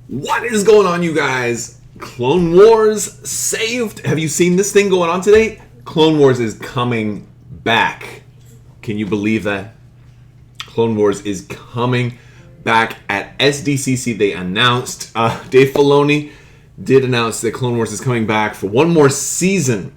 What is going on, you guys? Clone Wars saved. Have you seen this thing going on today? Clone Wars is coming back. Can you believe that? Clone Wars is coming back at SDCC. They announced, Dave Filoni did announce that Clone Wars is coming back for one more season.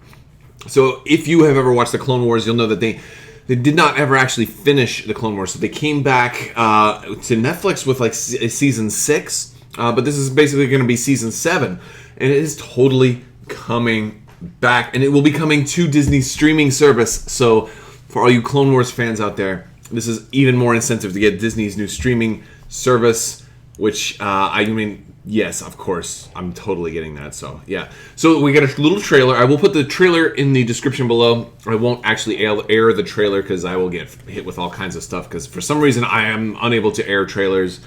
So if you have ever watched the Clone Wars, you'll know that they did not ever actually finish the Clone Wars. So they came back to Netflix with like season 6. But this is basically going to be season 7, and it is totally coming back, and it will be coming to Disney's streaming service. So for all you Clone Wars fans out there, this is even more incentive to get Disney's new streaming service, which I mean, yes, of course, I'm totally getting that. So yeah, so we got a little trailer. I will put the trailer in the description below. I won't actually air the trailer because I will get hit with all kinds of stuff, because for some reason I am unable to air trailers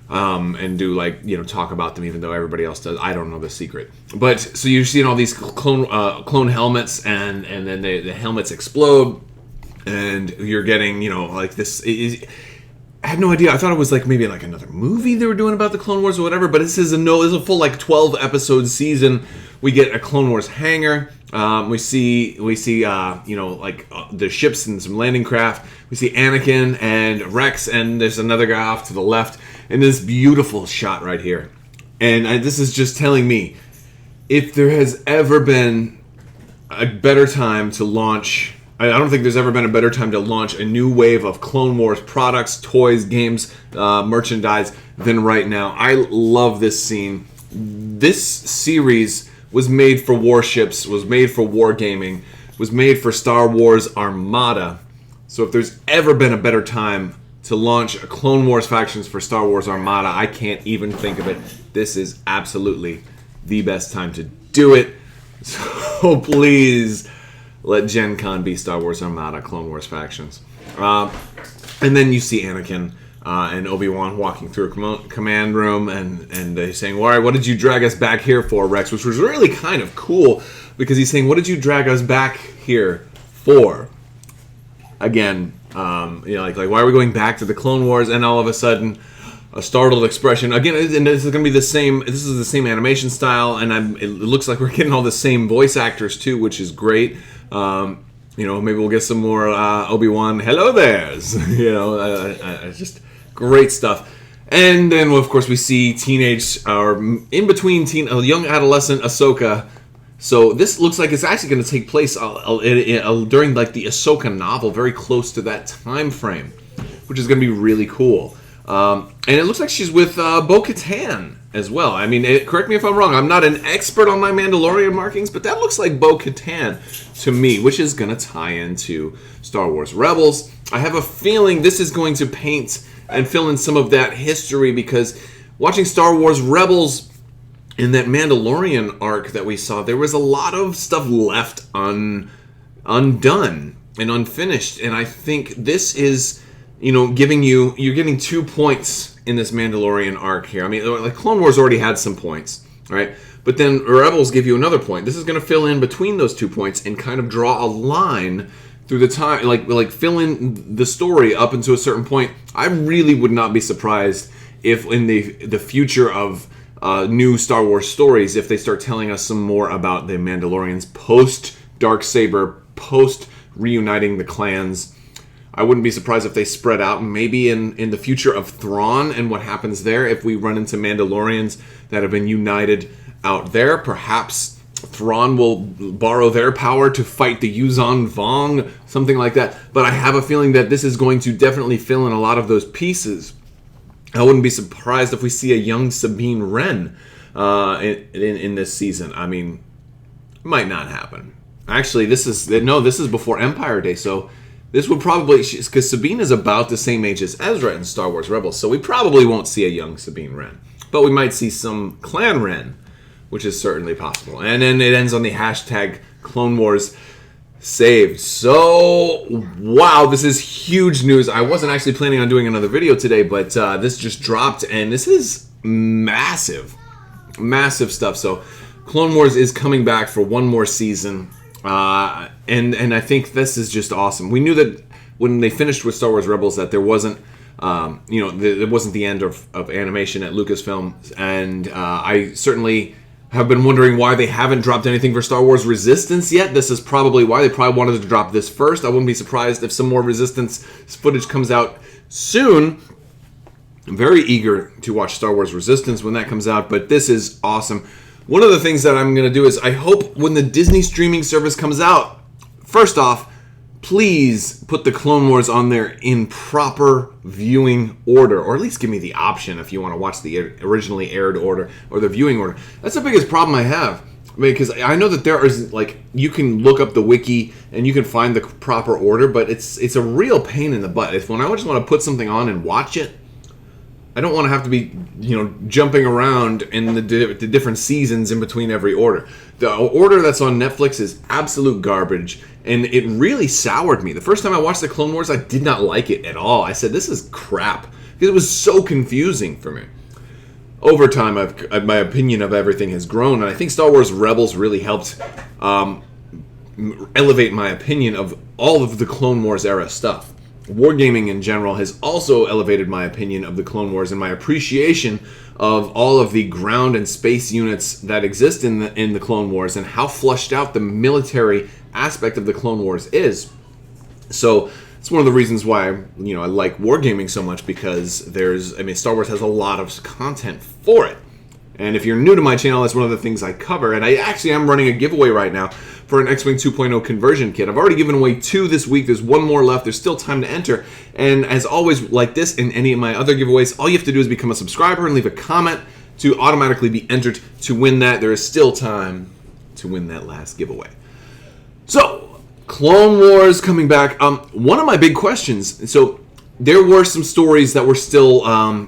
and do talk about them, even though everybody else does. I don't know the secret. But so you're seeing all these clone helmets, and then the helmets explode, and you're getting this. I had no idea. I thought it was maybe another movie they were doing about the Clone Wars or whatever. But this is a full 12 episode season. We get a Clone Wars hangar. We see the ships and some landing craft. We see Anakin and Rex, and there's another guy off to the left. And this beautiful shot right here. And this is just telling me, if there has ever been a better time to launch, I don't think there's ever been a better time to launch a new wave of Clone Wars products, toys, games, merchandise than right now. I love this scene. This series was made for warships, was made for wargaming, was made for Star Wars Armada. So if there's ever been a better time to launch a Clone Wars factions for Star Wars Armada, I can't even think of it. This is absolutely the best time to do it. So please let Gen Con be Star Wars Armada Clone Wars factions. And then you see Anakin and Obi-Wan walking through a command room, and they're saying, all right, what did you drag us back here for, Rex? Which was really kind of cool, because he's saying, what did you drag us back here for? Again, why are we going back to the Clone Wars? And all of a sudden, a startled expression. Again, and this is going to be the same. This is the same animation style, and it looks like we're getting all the same voice actors too, which is great. Maybe we'll get some more Obi-Wan. Hello there's. Just great stuff. And then, of course, we see in between young adolescent Ahsoka. So this looks like it's actually going to take place during the Ahsoka novel, very close to that time frame, which is going to be really cool. And it looks like she's with Bo-Katan as well. I mean, correct me if I'm wrong. I'm not an expert on my Mandalorian markings, but that looks like Bo-Katan to me, which is going to tie into Star Wars Rebels. I have a feeling this is going to paint and fill in some of that history, because watching Star Wars Rebels, in that Mandalorian arc that we saw, there was a lot of stuff left undone and unfinished. And I think this is, you're getting 2 points in this Mandalorian arc here. I mean, Clone Wars already had some points, right? But then Rebels give you another point. This is going to fill in between those 2 points and kind of draw a line through the time, like fill in the story up into a certain point. I really would not be surprised if in the future of new Star Wars stories, if they start telling us some more about the Mandalorians post Darksaber, post reuniting the clans. I wouldn't be surprised if they spread out, maybe in the future of Thrawn and what happens there. If we run into Mandalorians that have been united out there, perhaps Thrawn will borrow their power to fight the Yuuzhan Vong, something like that. But I have a feeling that this is going to definitely fill in a lot of those pieces. I wouldn't be surprised if we see a young Sabine Wren in this season. I mean, might not happen. Actually, this is before Empire Day, so this would probably, because Sabine is about the same age as Ezra in Star Wars Rebels, so we probably won't see a young Sabine Wren, but we might see some Clan Wren, which is certainly possible. And then it ends on the hashtag Clone Wars saved. So, wow, this is huge news. I wasn't actually planning on doing another video today, but this just dropped, and this is massive stuff. So, Clone Wars is coming back for one more season, and I think this is just awesome. We knew that when they finished with Star Wars Rebels that there wasn't It wasn't the end of animation at Lucasfilm, and I certainly have been wondering why they haven't dropped anything for Star Wars Resistance yet. This is probably why. They probably wanted to drop this first. I wouldn't be surprised if some more Resistance footage comes out soon. I'm very eager to watch Star Wars Resistance when that comes out, but this is awesome. One of the things that I'm going to do is I hope when the Disney streaming service comes out, first off, please put the Clone Wars on there in proper viewing order, or at least give me the option if you want to watch the originally aired order or the viewing order. That's the biggest problem I have, because I know that there is, like, you can look up the wiki and you can find the proper order, but it's a real pain in the butt. If when I just want to put something on and watch it, I don't want to have to be, jumping around in the different seasons in between every order. The order that's on Netflix is absolute garbage, and it really soured me. The first time I watched the Clone Wars, I did not like it at all. I said, this is crap, because it was so confusing for me. Over time, my opinion of everything has grown, and I think Star Wars Rebels really helped elevate my opinion of all of the Clone Wars era stuff. Wargaming in general has also elevated my opinion of the Clone Wars and my appreciation of all of the ground and space units that exist in the Clone Wars and how flushed out the military aspect of the Clone Wars is. So it's one of the reasons why I like Wargaming so much, because Star Wars has a lot of content for it. And if you're new to my channel, that's one of the things I cover. And I actually am running a giveaway right now for an X-Wing 2.0 conversion kit. I've already given away 2 this week. There's 1 more left. There's still time to enter. And as always, like this and any of my other giveaways, all you have to do is become a subscriber and leave a comment to automatically be entered to win that. There is still time to win that last giveaway. So, Clone Wars coming back. One of my big questions. So, there were some stories that were still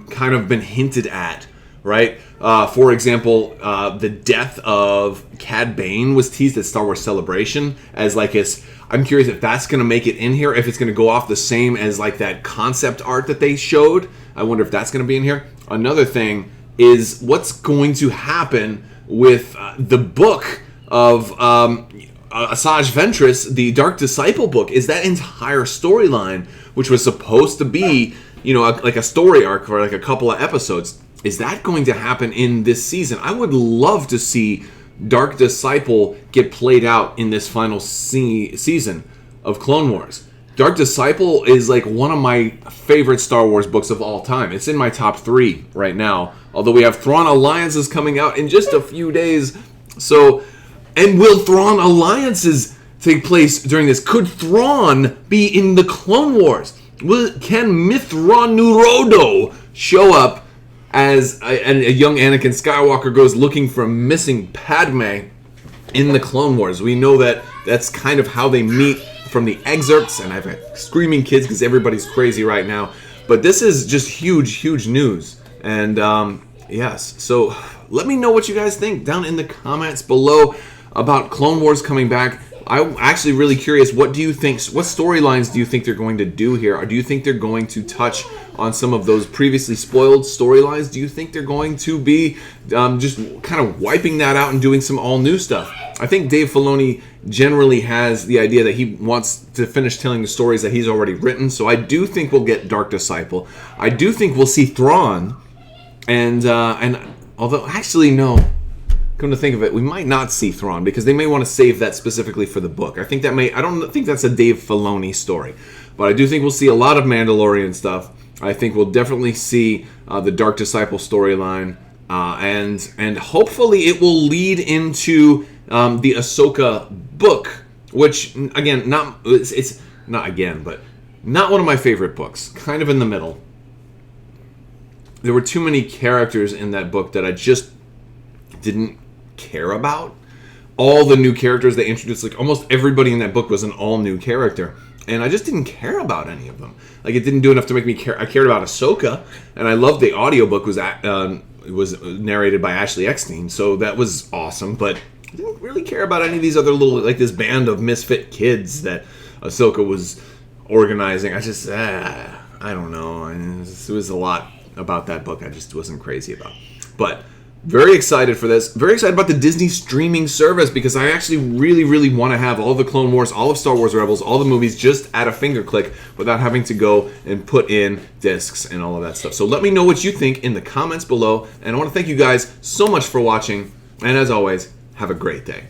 kind of been hinted at, right? For example, the death of Cad Bane was teased at Star Wars Celebration as I'm curious if that's going to make it in here, if it's going to go off the same as like that concept art that they showed. I wonder if that's going to be in here. Another thing is what's going to happen with the book of Asajj Ventress, the Dark Disciple book. Is that entire storyline, which was supposed to be, like a story arc for like a couple of episodes, is that going to happen in this season? I would love to see Dark Disciple get played out in this final season of Clone Wars. Dark Disciple is like one of my favorite Star Wars books of all time. It's in my top 3 right now, although we have Thrawn Alliances coming out in just a few days. So, and will Thrawn Alliances take place during this? Could Thrawn be in the Clone Wars? Can Mithra Nurodo show up as a young Anakin Skywalker goes looking for missing Padme in the Clone Wars? We know that that's kind of how they meet from the excerpts, and I've had screaming kids because everybody's crazy right now. But this is just huge news. And yes, so let me know what you guys think down in the comments below about Clone Wars coming back. I'm actually really curious, what do you think, what storylines do you think they're going to do here? Or do you think they're going to touch on some of those previously spoiled storylines? Do you think they're going to be just kind of wiping that out and doing some all-new stuff? I think Dave Filoni generally has the idea that he wants to finish telling the stories that he's already written, so I do think we'll get Dark Disciple. I do think we'll see Thrawn, and although, actually, no. Come to think of it, we might not see Thrawn because they may want to save that specifically for the book. I don't think that's a Dave Filoni story, but I do think we'll see a lot of Mandalorian stuff. I think we'll definitely see the Dark Disciple storyline, and hopefully it will lead into the Ahsoka book, which again, it's not again, but not one of my favorite books. Kind of in the middle. There were too many characters in that book that I just didn't care about. All the new characters they introduced, like almost everybody in that book was an all-new character, and I just didn't care about any of them. Like, it didn't do enough to make me care. I cared about Ahsoka, and I loved the audiobook was narrated by Ashley Eckstein, so that was awesome, but I didn't really care about any of these other little, like this band of misfit kids that Ahsoka was organizing. I just, I don't know. It was a lot about that book I just wasn't crazy about. But Very excited for this. Very excited about the Disney streaming service because I actually really want to have all the Clone Wars, all of Star Wars Rebels, all the movies just at a finger click without having to go and put in discs and all of that stuff. So let me know what you think in the comments below. And I want to thank you guys so much for watching. And as always, have a great day.